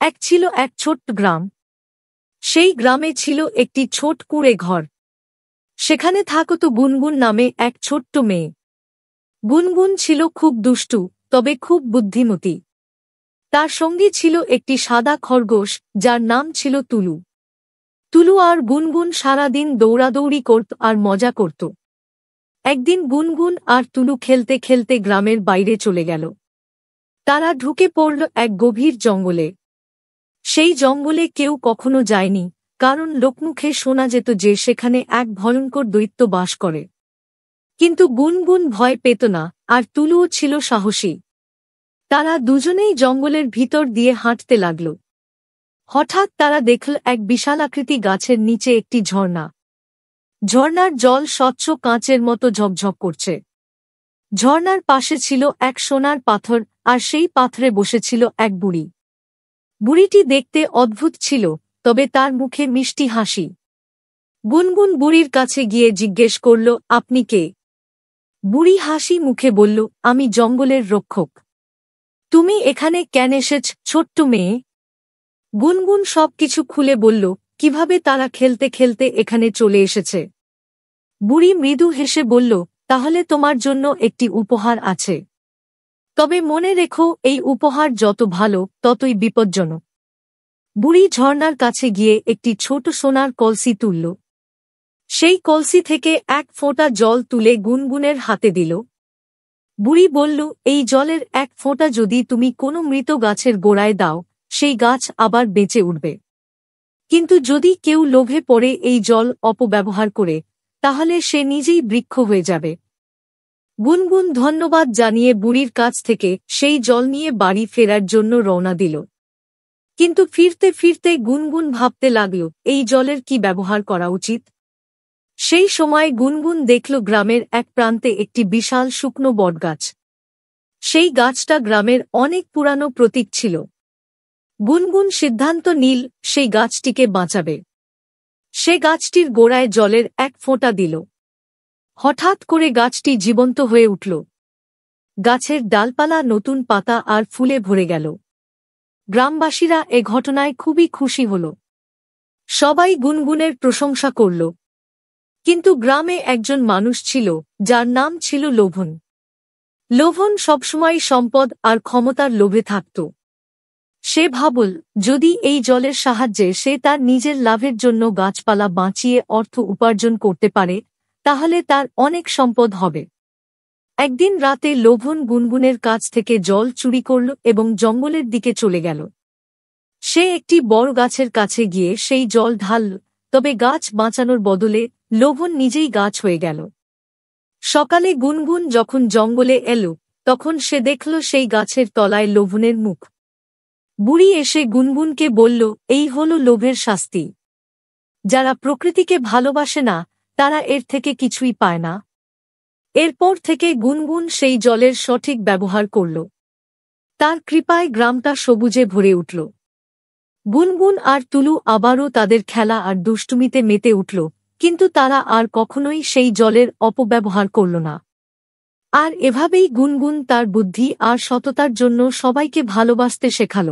এক ছিল এক ছোট্ট গ্রাম। সেই গ্রামে ছিল একটি ছোট কুঁড়ে ঘর। সেখানে থাকত গুনগুন নামে এক ছোট্ট মেয়ে। গুনগুন ছিল খুব দুষ্টু, তবে খুব বুদ্ধিমতী। তার সঙ্গী ছিল একটি সাদা খরগোশ, যার নাম ছিল তুলু। তুলু আর গুনগুন সারাদিন দৌড়াদৌড়ি করত আর মজা করত। একদিন গুনগুন আর তুলু খেলতে খেলতে গ্রামের বাইরে চলে গেল। তারা ঢুকে পড়ল এক গভীর জঙ্গলে। সেই জঙ্গলে কেউ কখনো যায়নি, কারণ লোকমুখে শোনা যেত যে সেখানে এক ভয়ঙ্কর দৈত্য বাস করে। কিন্তু গুনগুন ভয় পেত না, আর তুলুও ছিল সাহসী। তারা দুজনেই জঙ্গলের ভিতর দিয়ে হাঁটতে লাগল। হঠাৎ তারা দেখল এক বিশালাকৃতি গাছের নিচে একটি ঝর্ণা। ঝর্ণার জল স্বচ্ছ কাঁচের মতো ঝকঝক করছে। ঝর্ণার পাশে ছিল এক সোনার পাথর, আর সেই পাথরে বসেছিল এক বুড়ি। বুড়িটি দেখতে অদ্ভুত ছিল, তবে তার মুখে মিষ্টি হাসি। গুনগুন বুড়ির কাছে গিয়ে জিজ্ঞেস করল, আপনি কে? বুড়ি হাসি মুখে বলল, আমি জঙ্গলের রক্ষক। তুমি এখানে কেন এসেছ, ছোট্ট মেয়ে? গুনগুন সবকিছু খুলে বলল, কিভাবে তারা খেলতে খেলতে এখানে চলে এসেছে। বুড়ি মৃদু হেসে বলল, তাহলে তোমার জন্য একটি উপহার আছে। তবে মনে রেখো, এই উপহার যত ভালো ততই বিপজ্জনক। বুড়ি ঝর্ণার কাছে গিয়ে একটি ছোট সোনার কলসি তুলল। সেই কলসি থেকে এক ফোঁটা জল তুলে গুনগুনের হাতে দিল। বুড়ি বলল, এই জলের এক ফোঁটা যদি তুমি কোনো মৃত গাছের গোড়ায় দাও, সেই গাছ আবার বেঁচে উঠবে। কিন্তু যদি কেউ লোভে পড়ে এই জল অপব্যবহার করে, তাহলে সে নিজেই বৃক্ষ হয়ে যাবে। গুনগুন ধন্যবাদ জানিয়ে বুড়ির কাছ থেকে সেই জল নিয়ে বাড়ি ফেরার জন্য রওনা দিল। কিন্তু ফিরতে ফিরতে গুনগুন ভাবতে লাগল, এই জলের কি ব্যবহার করা উচিত। সেই সময় গুনগুন দেখল গ্রামের এক প্রান্তে একটি বিশাল শুকনো বটগাছ। সেই গাছটা গ্রামের অনেক পুরানো প্রতীক ছিল। গুনগুন সিদ্ধান্ত নিল সেই গাছটিকে বাঁচাবে। সে গাছটির গোড়ায় জলের এক ফোঁটা দিল। হঠাৎ করে গাছটি জীবন্ত হয়ে উঠল। গাছের ডালপালা নতুন পাতা আর ফুলে ভরে গেল। গ্রামবাসীরা এ ঘটনায় খুবই খুশি হল। সবাই গুনগুনের প্রশংসা করল। কিন্তু গ্রামে একজন মানুষ ছিল, যার নাম ছিল লোভন। লোভন সবসময় সম্পদ আর ক্ষমতার লোভে থাকত। সে ভাবল, যদি এই জলের সাহায্যে সে তার নিজের লাভের জন্য গাছপালা বাঁচিয়ে অর্থ উপার্জন করতে পারে, তাহলে তার অনেক সম্পদ হবে। একদিন রাতে লোভন গুনগুনের কাছ থেকে জল চুরি করল এবং জঙ্গলের দিকে চলে গেল। সে একটি বড় গাছের কাছে গিয়ে সেই জল ঢালল, তবে গাছ বাঁচানোর বদলে লোভন নিজেই গাছ হয়ে গেল। সকালে গুনগুন যখন জঙ্গলে এল, তখন সে দেখল সেই গাছের তলায় লোভনের মুখ। বুড়ি এসে গুনগুনকে বলল, এই হল লোভের শাস্তি। যারা প্রকৃতিকে ভালোবাসে না, তারা এর থেকে কিছুই পায় না। এরপর থেকে গুনগুন সেই জলের সঠিক ব্যবহার করল। তার কৃপায় গ্রামটা সবুজে ভরে উঠল। গুনগুন আর তুলু আবারও তাদের খেলা আর দুষ্টুমিতে মেতে উঠল, কিন্তু তারা আর কখনোই সেই জলের অপব্যবহার করল না। আর এভাবেই গুনগুন তার বুদ্ধি আর সততার জন্য সবাইকে ভালোবাসতে শেখাল।